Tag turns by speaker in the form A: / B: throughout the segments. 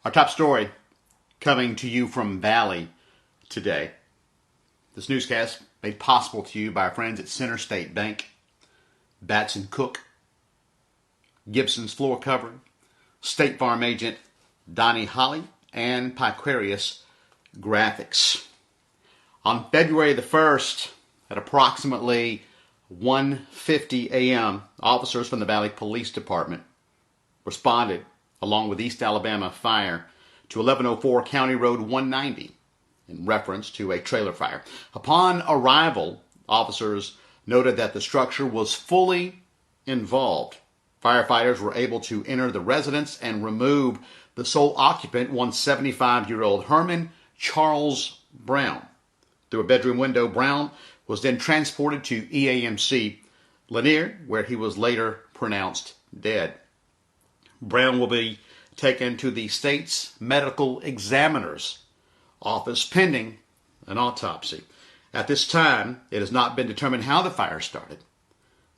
A: Our top story coming to you from Valley today. This newscast made possible to you by our friends at Center State Bank, Batson Cook, Gibson's Floor Covering, State Farm Agent Donnie Holly, and Piquarius Graphics. On February the 1st, at approximately 1:50 a.m., officers from the Valley Police Department responded, along with East Alabama Fire, to 1104 County Road 190 in reference to a trailer fire. Upon arrival, officers noted that the structure was fully involved. Firefighters were able to enter the residence and remove the sole occupant, 175-year-old Herman Charles Brown. Through a bedroom window, Brown was then transported to EAMC Lanier, where he was later pronounced dead. Brown will be taken to the state's medical examiner's office pending an autopsy. At this time, it has not been determined how the fire started.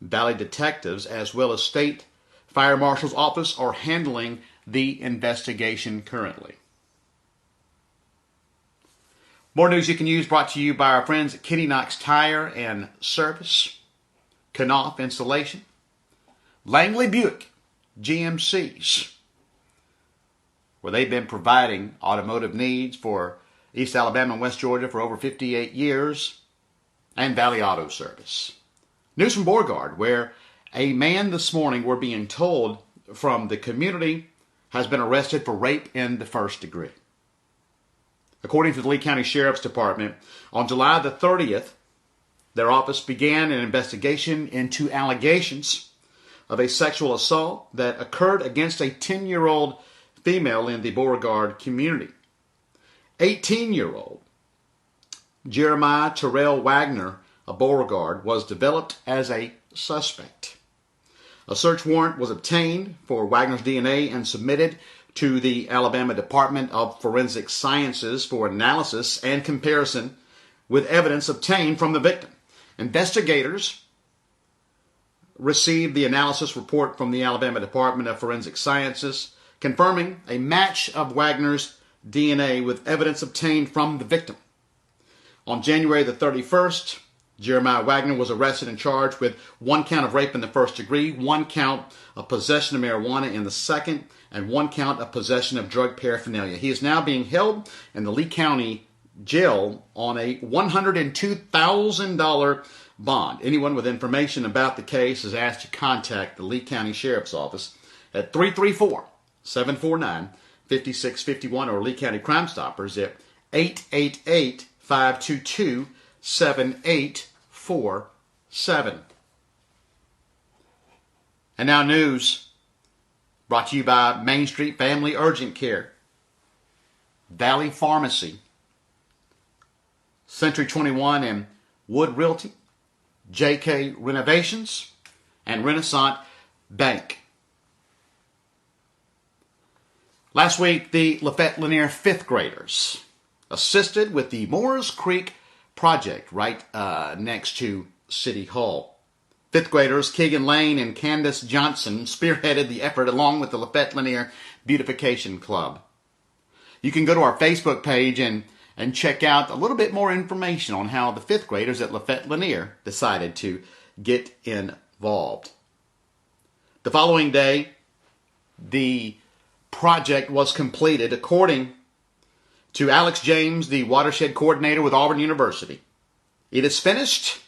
A: Valley detectives, as well as state fire marshal's office, are handling the investigation currently. More news you can use brought to you by our friends at Kenny Knox Tire and Service, Knopf Installation, Langley Buick GMCs, where they've been providing automotive needs for East Alabama and West Georgia for over 58 years, and Valley Auto Service. News from Beauregard, where a man this morning, we're being told from the community, has been arrested for rape in the first degree. According to the Lee County Sheriff's Department, on July the 30th, their office began an investigation into allegations of a sexual assault that occurred against a 10-year-old female in the Beauregard community. 18-year-old Jeremiah Terrell Wagner of Beauregard was developed as a suspect. A search warrant was obtained for Wagner's DNA and submitted to the Alabama Department of Forensic Sciences for analysis and comparison with evidence obtained from the victim. Investigators received the analysis report from the Alabama Department of Forensic Sciences, confirming a match of Wagner's DNA with evidence obtained from the victim. On January the 31st, Jeremiah Wagner was arrested and charged with 1 count of rape in the first degree, 1 count of possession of marijuana in the second, and 1 count of possession of drug paraphernalia. He is now being held in the Lee County Jail on a $102,000 bond. Anyone with information about the case is asked to contact the Lee County Sheriff's Office at 334-749-5651 or Lee County Crime Stoppers at 888-522-7847. And now news brought to you by Main Street Family Urgent Care, Valley Pharmacy, Century 21 and Wood Realty, JK Renovations, and Renaissance Bank. Last week, the Lafette Lanier 5th graders assisted with the Moores Creek project right next to City Hall. 5th graders Keegan Lane and Candace Johnson spearheaded the effort along with the Lafette Lanier Beautification Club. You can go to our Facebook page and check out a little bit more information on how the 5th graders at Lafette Lanier decided to get involved. The following day, the project was completed. According to Alex James, the watershed coordinator with Auburn University, it is finished.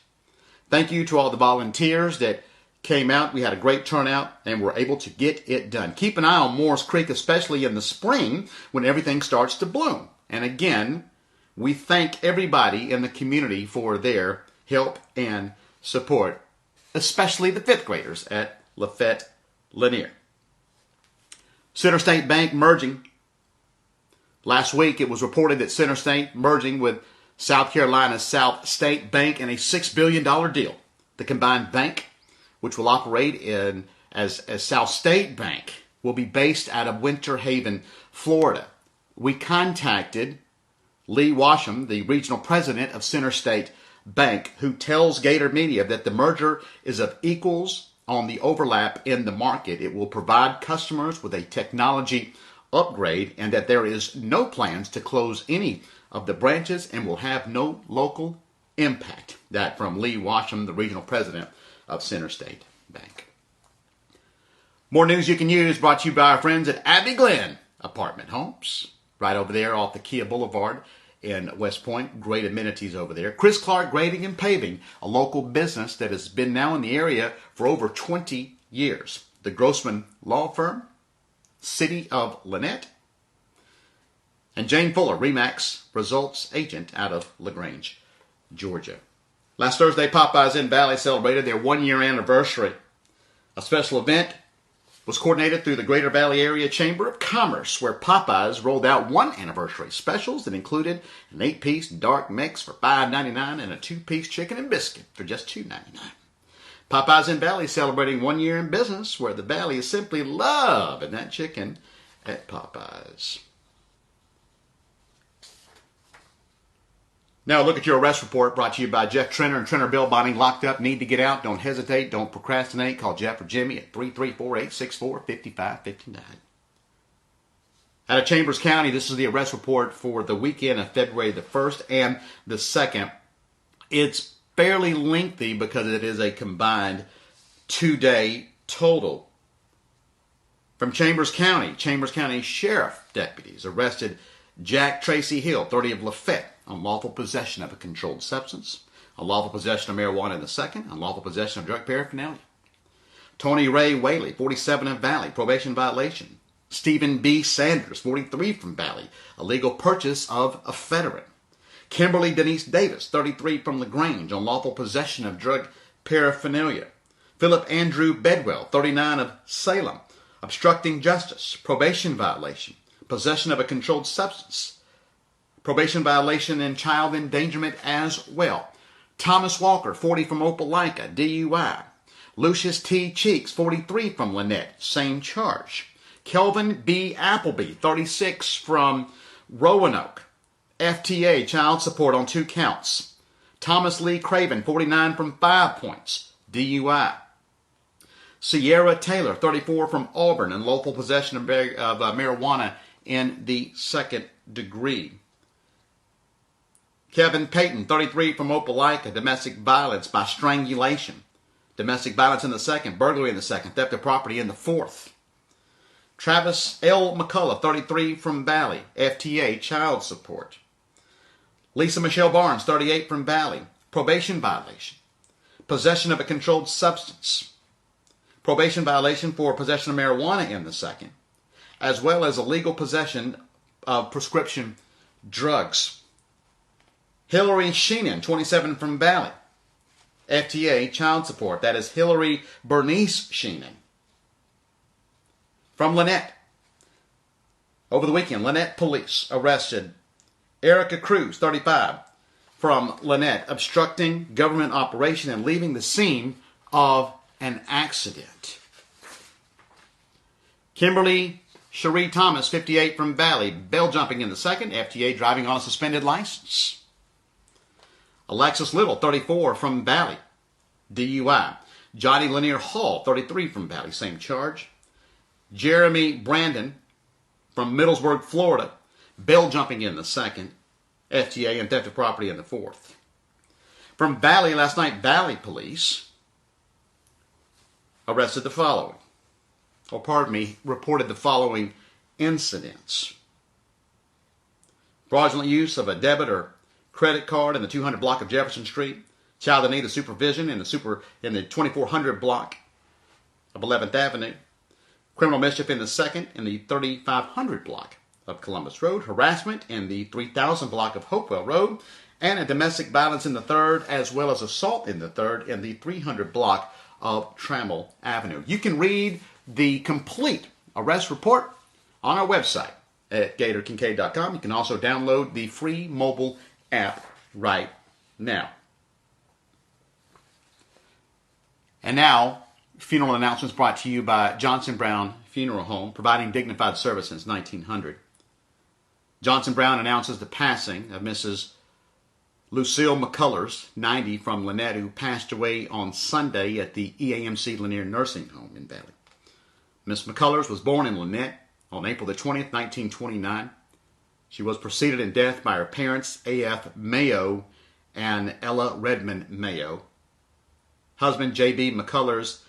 A: Thank you to all the volunteers that came out. We had a great turnout and were able to get it done. Keep an eye on Moores Creek, especially in the spring when everything starts to bloom. And again, we thank everybody in the community for their help and support, especially the 5th graders at Lafette Lanier. Center State Bank merging. Last week, it was reported that Center State merging with South Carolina's South State Bank in a $6 billion deal. The combined bank, which will operate as South State Bank, will be based out of Winter Haven, Florida. We contacted Lee Washam, the regional president of Center State Bank, who tells Gator Media that the merger is of equals on the overlap in the market. It will provide customers with a technology upgrade and that there is no plans to close any of the branches and will have no local impact. That from Lee Washam, the regional president of Center State Bank. More news you can use brought to you by our friends at Abbey Glen Apartment Homes. Right over there off the Kia Boulevard in West Point. Great amenities over there. Chris Clark Grading and Paving, a local business that has been now in the area for over 20 years. The Grossman Law Firm, City of Lynette, and Jane Fuller, RE/MAX Results Agent out of LaGrange, Georgia. Last Thursday, Popeyes in Valley celebrated their 1-year anniversary. A special event was coordinated through the Greater Valley Area Chamber of Commerce, where Popeyes rolled out 1 anniversary specials that included an 8-piece dark mix for $5.99 and a 2-piece chicken and biscuit for just $2.99. Popeyes in Valley celebrating 1 year in business, where the Valley is simply loving that chicken at Popeyes. Now look at your arrest report brought to you by Jeff Trenner and Trenner Bill Bonding. Locked up, need to get out. Don't hesitate. Don't procrastinate. Call Jeff or Jimmy at 334-864-5559. Out of Chambers County, this is the arrest report for the weekend of February the 1st and the 2nd. It's fairly lengthy because it is a combined 2-day total. From Chambers County Sheriff deputies arrested Jack Tracy Hill, 30 of Lafette, unlawful possession of a controlled substance, unlawful possession of marijuana in the 2nd, unlawful possession of drug paraphernalia. Tony Ray Whaley, 47 of Valley, probation violation. Stephen B. Sanders, 43 from Valley, illegal purchase of ephedrine. Kimberly Denise Davis, 33 from LaGrange, unlawful possession of drug paraphernalia. Philip Andrew Bedwell, 39 of Salem, obstructing justice, probation violation, possession of a controlled substance, probation violation and child endangerment as well. Thomas Walker, 40 from Opelika, DUI. Lucius T. Cheeks, 43 from Lynette, same charge. Kelvin B. Appleby, 36 from Roanoke, FTA, child support on 2 counts. Thomas Lee Craven, 49 from 5 Points, DUI. Sierra Taylor, 34 from Auburn, unlawful possession of marijuana in the 2nd degree. Kevin Payton, 33 from Opelika, domestic violence by strangulation. Domestic violence in the 2nd, burglary in the 2nd, theft of property in the 4th. Travis L. McCullough, 33 from Valley, FTA, child support. Lisa Michelle Barnes, 38 from Valley, probation violation. Possession of a controlled substance. Probation violation for possession of marijuana in the 2nd, as well as illegal possession of prescription drugs. Hillary Sheenan, 27 from Valley, FTA, child support. That is Hillary Bernice Sheenan. From Lynette, over the weekend, Lynette police arrested Erica Cruz, 35, from Lynette, obstructing government operation and leaving the scene of an accident. Kimberly Cherie Thomas, 58 from Valley, bail jumping in the 2nd, FTA, driving on a suspended license. Alexis Little, 34 from Valley, DUI. Johnny Lanier Hall, 33 from Valley, same charge. Jeremy Brandon from Middlesburg, Florida, bail jumping in the 2nd, FTA, and theft of property in the 4th. From Valley last night, Valley police arrested the following, reported the following incidents. Fraudulent use of a debit or credit card in the 200 block of Jefferson Street. Child in need of supervision in the 2400 block of 11th Avenue. Criminal mischief in the 2nd in the 3500 block of Columbus Road. Harassment in the 3000 block of Hopewell Road. And a domestic violence in the 3rd, as well as assault in the 3rd in the 300 block of Trammell Avenue. You can read the complete arrest report on our website at GatorKincaid.com. You can also download the free mobile app right now. And now, funeral announcements brought to you by Johnson Brown Funeral Home, providing dignified service since 1900. Johnson Brown announces the passing of Mrs. Lucille McCullers, 90, from Lynette, who passed away on Sunday at the EAMC Lanier Nursing Home in Valley. Miss McCullers was born in Lynette on April the 20th, 1929. She was preceded in death by her parents, A.F. Mayo and Ella Redmond Mayo, husband J.B. McCullers,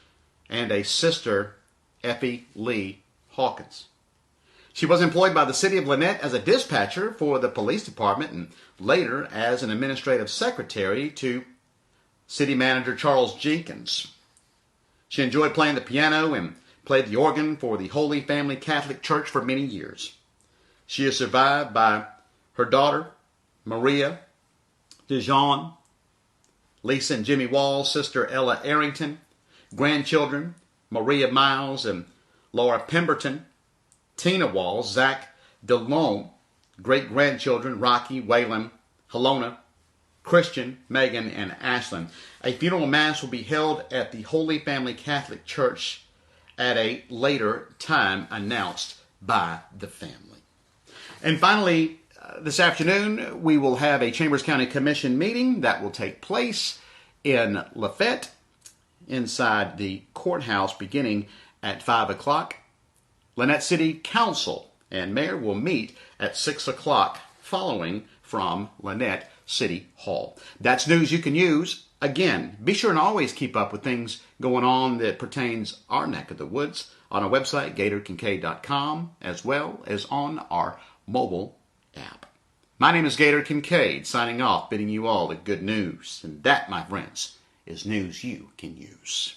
A: and a sister, Effie Lee Hawkins. She was employed by the city of Lynette as a dispatcher for the police department and later as an administrative secretary to city manager Charles Jenkins. She enjoyed playing the piano and played the organ for the Holy Family Catholic Church for many years. She is survived by her daughter, Maria DeJean, Lisa and Jimmy Wall's sister, Ella Arrington, grandchildren, Maria Miles and Laura Pemberton, Tina Wall, Zach DeLone, great-grandchildren, Rocky, Waylon, Helona, Christian, Megan, and Ashlyn. A funeral mass will be held at the Holy Family Catholic Church at a later time announced by the family. And finally, this afternoon, we will have a Chambers County Commission meeting that will take place in Lafayette inside the courthouse beginning at 5 o'clock. Lynette City Council and Mayor will meet at 6 o'clock following from Lynette City Hall. That's news you can use. Again, be sure and always keep up with things going on that pertains our neck of the woods on our website, GatorKincaid.com, as well as on our mobile app. My name is Gator Kincaid, signing off, bidding you all the good news. And that, my friends, is news you can use.